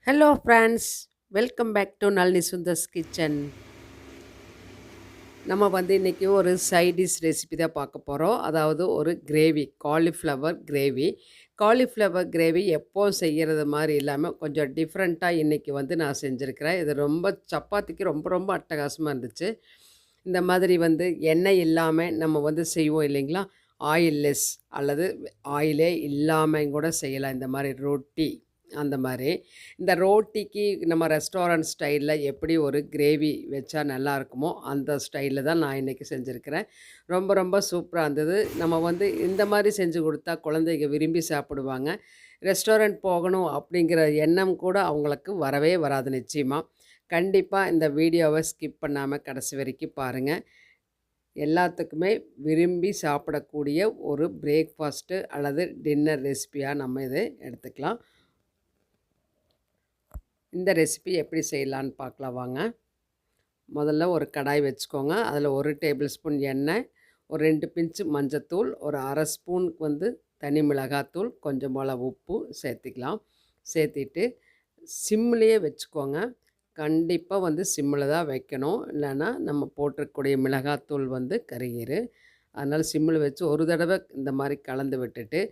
Hello friends, welcome back to Nalini Sundar's kitchen. நம்ம இன்றைக்கி ஒரு சைட் டிஷ் ரெசிபி தான் பார்க்க போகிறோம். அதாவது ஒரு gravy, cauliflower gravy. Cauliflower gravy எப்போவும் செய்கிறது மாதிரி இல்லாமல் கொஞ்சம் டிஃப்ரெண்ட்டாக இன்றைக்கி நான் செஞ்சுருக்கிறேன். இது ரொம்ப சப்பாத்திக்கு ரொம்ப ரொம்ப அட்டகாசமாக இருந்துச்சு. இந்த மாதிரி எண்ணெய் இல்லாமல் நம்ம செய்வோம் இல்லைங்களா, ஆயில்லெஸ் அல்லது ஆயிலே இல்லாமல் கூட செய்யலாம். இந்த மாதிரி ரொட்டி அந்த மாதிரி. இந்த ரோட்டிக்கு நம்ம ரெஸ்டாரண்ட் ஸ்டைலில் எப்படி ஒரு கிரேவி வச்சா நல்லாயிருக்குமோ அந்த ஸ்டைலில் தான் நான் இன்றைக்கி செஞ்சுருக்கிறேன். ரொம்ப ரொம்ப சூப்பராக இருந்தது. நம்ம இந்த மாதிரி செஞ்சு கொடுத்தா குழந்தைங்க விரும்பி சாப்பிடுவாங்க. ரெஸ்டாரண்ட் போகணும் அப்படிங்கிற எண்ணம் கூட அவங்களுக்கு வரவே வராது நிச்சயமாக. கண்டிப்பாக இந்த வீடியோவை ஸ்கிப் பண்ணாமல் கடைசி வரைக்கும் பாருங்கள். எல்லாத்துக்குமே விரும்பி சாப்பிடக்கூடிய ஒரு பிரேக்ஃபாஸ்ட்டு அல்லது டின்னர் ரெசிபியாக நம்ம இதை எடுத்துக்கலாம். இந்த ரெசிபி எப்படி செய்யலான்னு பார்க்கலாம் வாங்க. முதல்ல ஒரு கடாய் வச்சுக்கோங்க. அதில் 1 டேபிள் ஸ்பூன் எண்ணெய், ஒரு 2 பிஞ்சு மஞ்சத்தூள், ஒரு அரை ஸ்பூன் தனி மிளகாத்தூள், கொஞ்சம் போல் உப்பு சேர்த்திக்கலாம். சேர்த்திட்டு சிம்லேயே வச்சுக்கோங்க. கண்டிப்பாக சிம்மில் தான் வைக்கணும், இல்லைன்னா நம்ம போட்டிருக்கக்கூடிய மிளகாத்தூள் கருகிரு. அதனால் சிம்மில் வச்சு ஒரு தடவை இந்த மாதிரி கலந்து விட்டுட்டு,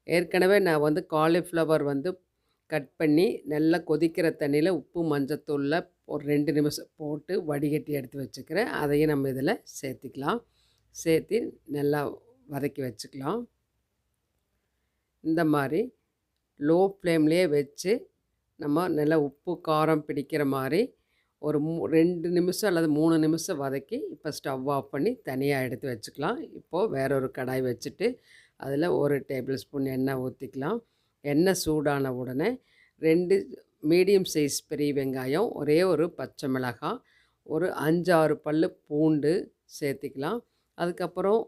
ஏற்கனவே நான் காலிஃப்ளவர் கட் பண்ணி நல்லா கொதிக்கிற தண்ணியில் உப்பு மஞ்சத்தூளில் ஒரு 2 நிமிஷம் போட்டு வடிகட்டி எடுத்து வச்சுக்கிறேன். அதையும் நம்ம இதில் சேர்த்திக்கலாம். சேர்த்து நல்லா வதக்கி வச்சுக்கலாம். இந்த மாதிரி லோ ஃப்ளேம்லேயே வச்சு நம்ம நல்லா உப்பு காரம் பிடிக்கிற மாதிரி ஒரு 2 நிமிஷம் அல்லது 3 நிமிஷம் வதக்கி இப்போ ஸ்டவ் ஆஃப் பண்ணி தனியாக எடுத்து வச்சுக்கலாம். இப்போது வேறொரு கடாய் வச்சுட்டு அதில் 1 டேபிள் ஸ்பூன் எண்ணெய் ஊற்றிக்கலாம். எண்ணெய் சூடான உடனே 2 மீடியம் சைஸ் பெரிய வெங்காயம், ஒரே ஒரு பச்சை மிளகாய், ஒரு 5-6 பல் பூண்டு சேர்த்திக்கலாம். அதுக்கப்புறம்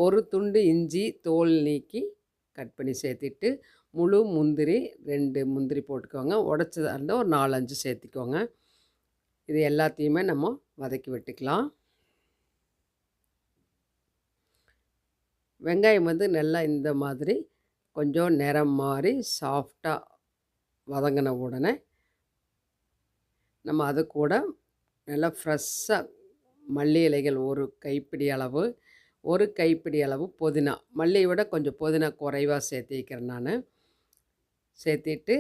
ஒரு துண்டு இஞ்சி தோல் நீக்கி கட் பண்ணி சேர்த்திட்டு, முழு முந்திரி 2 முந்திரி போட்டுக்கோங்க. உடச்சதாக இருந்தால் ஒரு 4-5 சேர்த்திக்கோங்க. இது எல்லாத்தையுமே நம்ம வதக்கி விட்டுக்கலாம். வெங்காயம் நல்லா இந்த மாதிரி கொஞ்சம் நிறம் மாறி சாஃப்டாக வதங்கின உடனே நம்ம அது கூட நல்லா ஃப்ரெஷ்ஷாக மல்லி இலைகள் ஒரு கைப்பிடி அளவு, ஒரு கைப்பிடி அளவு புதினா, மல்லியை விட கொஞ்சம் புதினா குறைவாக சேர்த்திக்கிறேன் நான். சேர்த்திட்டு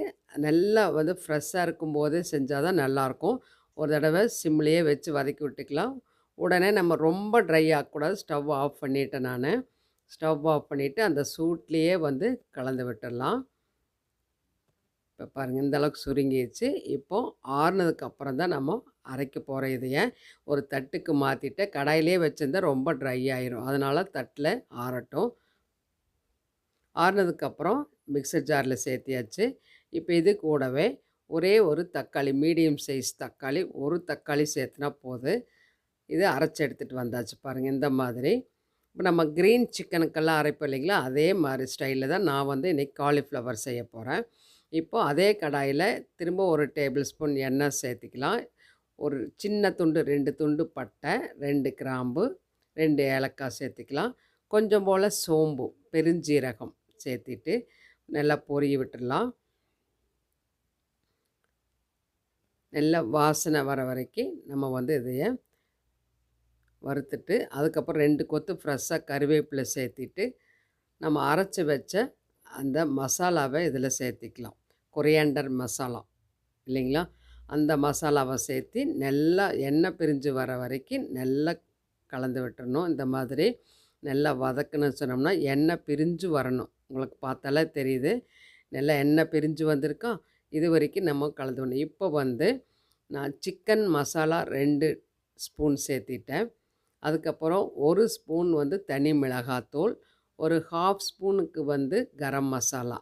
நல்லா ஃப்ரெஷ்ஷாக இருக்கும்போது செஞ்சால் தான் நல்லாயிருக்கும். ஒரு தடவை சிம்லேயே வச்சு வதக்கி விட்டுக்கலாம். உடனே நம்ம ரொம்ப ட்ரை ஆகக்கூடாது. ஸ்டவ் ஆஃப் பண்ணிவிட்டேன் நான். ஸ்டவ் ஆஃப் பண்ணிவிட்டு அந்த சூட்லேயே கலந்து விட்டுடலாம். இப்போ பாருங்கள், இந்தளவுக்கு சுருங்கிடுச்சு. இப்போது ஆறுனதுக்கப்புறம் தான் நம்ம அரைக்க போகிற இதையை ஒரு தட்டுக்கு மாற்றிட்டு, கடாயிலே வச்சுருந்தா ரொம்ப ட்ரை ஆயிரும். அதனால் தட்டில் ஆறட்டும். ஆறுனதுக்கப்புறம் மிக்சர் ஜாரில் சேர்த்தியாச்சு. இப்போ இது கூடவே ஒரே ஒரு தக்காளி, மீடியம் சைஸ் தக்காளி, ஒரு தக்காளி சேர்த்துனா போதும். இது அரைச்சி எடுத்துகிட்டு வந்தாச்சு பாருங்கள் இந்த மாதிரி. இப்போ நம்ம க்ரீன் சிக்கனுக்கெல்லாம் அரைப்போம் இல்லைங்களா, அதே மாதிரி ஸ்டைலில் தான் நான் இன்றைக்கி காலிஃப்ளவர் செய்ய போகிறேன். இப்போது அதே கடாயில் திரும்ப ஒரு டேபிள் ஸ்பூன் எண்ணெய் சேர்த்திக்கலாம். ஒரு சின்ன துண்டு 2 துண்டு பட்டை, 2 கிராம்பு, 2 ஏலக்காய் சேர்த்திக்கலாம். கொஞ்சம் போல் சோம்பு, பெருஞ்சீரகம் சேர்த்திட்டு நல்லா பொரிய விட்டுடலாம். நல்லா வாசனை வர வரைக்கும் நம்ம இதையை வறுத்துட்டு, அதுக்கப்புறம் 2 கொத்து ஃப்ரெஷ்ஷாக கருவேப்பிலை சேர்த்திட்டு, நம்ம அரைச்சி வச்ச அந்த மசாலாவை இதில் சேர்த்திக்கலாம். கொரியாண்டர் மசாலா இல்லைங்களா, அந்த மசாலாவை சேர்த்து நல்லா எண்ணெய் பிரிஞ்சு வர வரைக்கும் நல்லா கலந்து விட்டுறணும். இந்த மாதிரி நல்லா வதக்கணும்னு சொன்னோம்னா எண்ணெய் பிரிஞ்சு வரணும். உங்களுக்கு பார்த்தாலே தெரியுது, நல்லா எண்ணெய் பிரிஞ்சு வந்திருக்கா. இது வரைக்கும் நம்ம கலந்து விடணும். இப்போ நான் சிக்கன் மசாலா 2 ஸ்பூன் சேர்த்திட்டேன். அதுக்கப்புறம் ஒரு ஸ்பூன் தனி மிளகாத்தூள், ஒரு 1/2 ஸ்பூனுக்கு கரம் மசாலா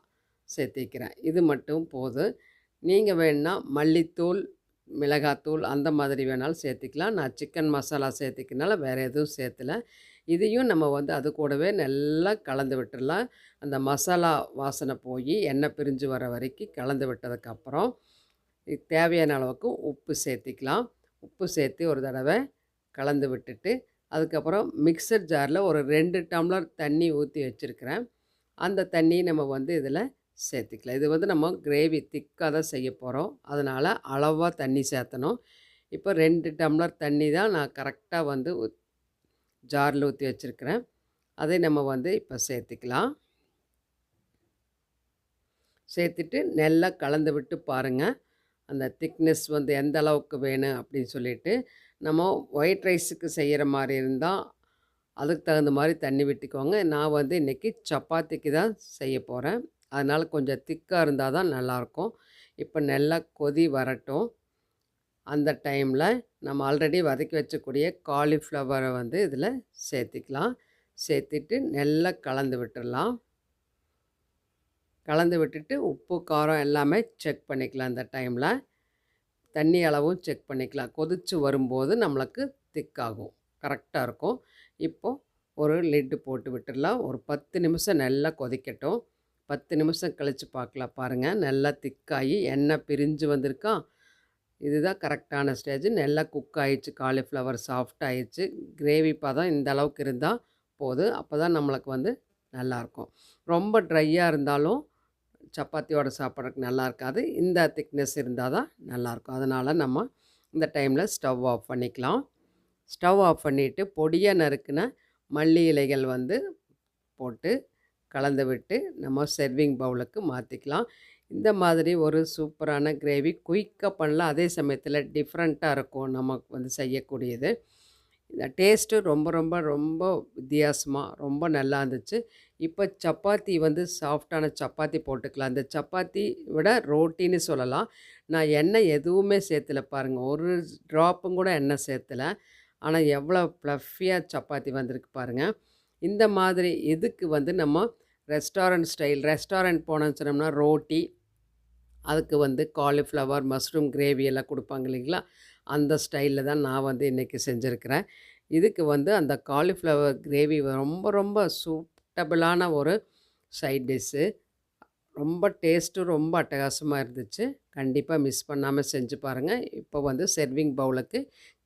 சேர்த்திக்கிறேன். இது மட்டும் போதும். நீங்கள் வேணுன்னா மல்லித்தூள், மிளகாத்தூள் அந்த மாதிரி வேணாலும் சேர்த்திக்கலாம். நான் சிக்கன் மசாலா சேர்த்திக்கிறனால வேறு எதுவும் சேர்த்தலை. இதையும் நம்ம அது கூடவே நல்லா கலந்து விட்டுடலாம். அந்த மசாலா வாசனை போய் எண்ணெய் பிரிஞ்சு வர வரைக்கும் கலந்து விட்டதுக்கப்புறம் தேவையான அளவுக்கு உப்பு சேர்த்திக்கலாம். உப்பு சேர்த்து ஒரு தடவை கலந்து விட்டுட்டு, அதுக்கப்புறம் மிக்சர் ஜாரில் ஒரு 2 டம்ளர் தண்ணி ஊற்றி வச்சுருக்கிறேன். அந்த தண்ணியை நம்ம இதில் சேர்த்துக்கலாம். இது வந்து நம்ம கிரேவி திக்காக தான் செய்ய போகிறோம். அதனால் அளவாக தண்ணி சேர்த்தணும். இப்போ 2 டம்ளர் தண்ணி தான் நான் கரெக்டாக வந்து ஜாரில் ஊற்றி வச்சுருக்கிறேன். அதை நம்ம வந்து இப்போ சேர்த்துக்கலாம். சேர்த்துட்டு நல்லா கலந்து விட்டு பாருங்கள். அந்த திக்னஸ் வந்து எந்த அளவுக்கு வேணும் அப்படின்னு சொல்லிட்டு. நம்ம ஒயிட் ரைஸுக்கு செய்கிற மாதிரி இருந்தால் அதுக்கு தகுந்த மாதிரி தண்ணி விட்டுக்கோங்க. நான் வந்து இன்றைக்கி சப்பாத்திக்கு தான் செய்ய போகிறேன். அதனால் கொஞ்சம் திக்காக இருந்தால் தான் நல்லாயிருக்கும். இப்போ நல்லா கொதி வரட்டும். அந்த டைமில் நம்ம ஆல்ரெடி வதக்கி வச்சக்கூடிய காலிஃப்ளவரை வந்து இதில் சேர்த்திக்கலாம். சேர்த்துட்டு நல்லா கலந்து விட்டுடலாம். கலந்து விட்டுட்டு உப்பு, காரம் எல்லாமே செக் பண்ணிக்கலாம். இந்த டைமில் தண்ணி அளவும் செக் பண்ணிக்கலாம். கொதித்து வரும்போது நம்மளுக்கு திக்காகும், கரெக்டாக இருக்கும். இப்போது ஒரு லிட்டு போட்டு விட்டுடலாம். ஒரு 10 நிமிஷம் நல்லா கொதிக்கட்டும். 10 நிமிஷம் கழித்து பார்க்கலாம். பாருங்கள், நல்லா திக்காகி எண்ணெய் பிரிஞ்சு வந்திருக்கா. இதுதான் கரெக்டான ஸ்டேஜ். நல்லா குக் ஆகிடுச்சு. காலிஃப்ளவர் சாஃப்ட் ஆகிடுச்சு. கிரேவி பதம் இந்த அளவுக்கு இருந்தால் போதும். அப்போ தான் நம்மளுக்கு வந்து நல்லாயிருக்கும். ரொம்ப ட்ரையாக இருந்தாலும் சப்பாத்தியோட சாப்பிட்றதுக்கு நல்லா இருக்காது. இந்த திக்னஸ் இருந்தால் தான் நல்லாயிருக்கும். அதனால் நம்ம இந்த டைமில் ஸ்டவ் ஆஃப் பண்ணிக்கலாம். ஸ்டவ் ஆஃப் பண்ணிவிட்டு பொடியாக நறுக்கின மல்லி இலைகள் வந்து போட்டு கலந்து விட்டு நம்ம சர்விங் பவுலுக்கு மாற்றிக்கலாம். இந்த மாதிரி ஒரு சூப்பரான கிரேவி குயிக்காக பண்ணலாம். அதே சமயத்தில் டிஃப்ரெண்ட்டாக இருக்கும் நமக்கு வந்து செய்யக்கூடியது. இந்த டேஸ்ட்டு ரொம்ப ரொம்ப ரொம்ப வித்தியாசமாக ரொம்ப நல்லா இருந்துச்சு. இப்போ சப்பாத்தி வந்து சாஃப்டான சப்பாத்தி போட்டுக்கலாம். இந்த சப்பாத்தி விட ரோட்டின்னு சொல்லலாம். நான் எண்ணெய் எதுவுமே சேர்த்தல பாருங்கள். ஒரு ட்ராப்பும் கூட எண்ணெய் சேர்த்தல. ஆனால் எவ்வளோ ப்ளஃபியாக சப்பாத்தி வந்திருக்கு பாருங்கள். இந்த மாதிரி இதுக்கு வந்து நம்ம ரெஸ்டாரண்ட் போனோம்னு சொன்னோம்னா ரோட்டி, அதுக்கு வந்து காலிஃப்ளவர், மஷ்ரூம் கிரேவி எல்லாம் கொடுப்பாங்க இல்லைங்களா, அந்த ஸ்டைலில் தான் நான் வந்து இன்றைக்கி செஞ்சுருக்கிறேன். இதுக்கு வந்து அந்த காலிஃப்ளவர் கிரேவி ரொம்ப ரொம்ப சூட்டபிளான ஒரு சைட் டிஷ்ஷு. ரொம்ப டேஸ்ட்டும் ரொம்ப அட்டகாசமாக இருந்துச்சு. கண்டிப்பாக மிஸ் பண்ணாமல் செஞ்சு பாருங்கள். இப்போ வந்து சர்விங் பவுலுக்கு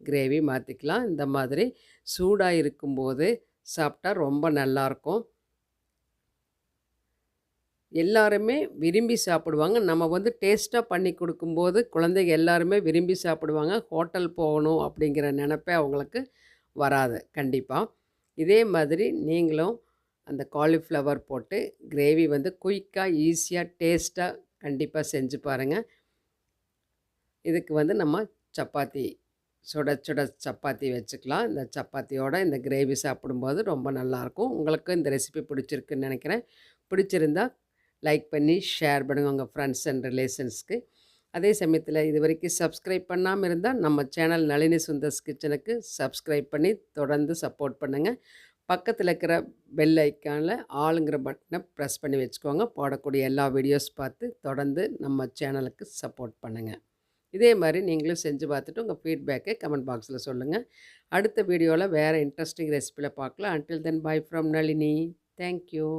கிரேவி மாற்றிக்கலாம். இந்த மாதிரி சூடாக இருக்கும்போது சாப்பிட்டா ரொம்ப நல்லாயிருக்கும். எல்லாருமே விரும்பி சாப்பிடுவாங்க. நம்ம வந்து டேஸ்ட்டாக பண்ணி கொடுக்கும்போது குழந்தைங்க எல்லாருமே விரும்பி சாப்பிடுவாங்க. ஹோட்டல் போகணும் அப்படிங்கிற நினைப்பே அவங்களுக்கு வராது கண்டிப்பாக. இதே மாதிரி நீங்களும் அந்த காலிஃப்ளவர் போட்டு கிரேவி வந்து குயிக்காக, ஈஸியாக, டேஸ்ட்டாக கண்டிப்பாக செஞ்சு பாருங்கள். இதுக்கு வந்து நம்ம சப்பாத்தி, சுட சுட சப்பாத்தி வச்சுக்கலாம். இந்த சப்பாத்தியோட இந்த கிரேவி சாப்பிடும்போது ரொம்ப நல்லாயிருக்கும். உங்களுக்கு இந்த ரெசிபி பிடிச்சிருக்குன்னு நினைக்கிறேன். பிடிச்சிருந்தா லைக் பண்ணி ஷேர் பண்ணுங்கள் உங்கள் ஃப்ரெண்ட்ஸ் அண்ட் ரிலேஷன்ஸ்க்கு. அதே சமயத்தில் இது வரைக்கும் சப்ஸ்கிரைப் பண்ணாமல் இருந்தால் நம்ம சேனல் நளினி சுந்தர்ஸ் கிச்சனுக்கு சப்ஸ்கிரைப் பண்ணி தொடர்ந்து சப்போர்ட் பண்ணுங்கள். பக்கத்தில் இருக்கிற பெல் ஐக்கானில் ஆளுங்கிற பட்டனை ப்ரெஸ் பண்ணி வச்சுக்கோங்க. போடக்கூடிய எல்லா வீடியோஸ் பார்த்து தொடர்ந்து நம்ம சேனலுக்கு சப்போர்ட் பண்ணுங்கள். இதே மாதிரி நீங்களும் செஞ்சு பார்த்துட்டு உங்கள் ஃபீட்பேக்கை கமெண்ட் பாக்ஸில் சொல்லுங்கள். அடுத்த வீடியோவில் வேறு இன்ட்ரெஸ்டிங் ரெசிபியில் பார்க்கலாம். Until then by from Nalini. Thank you.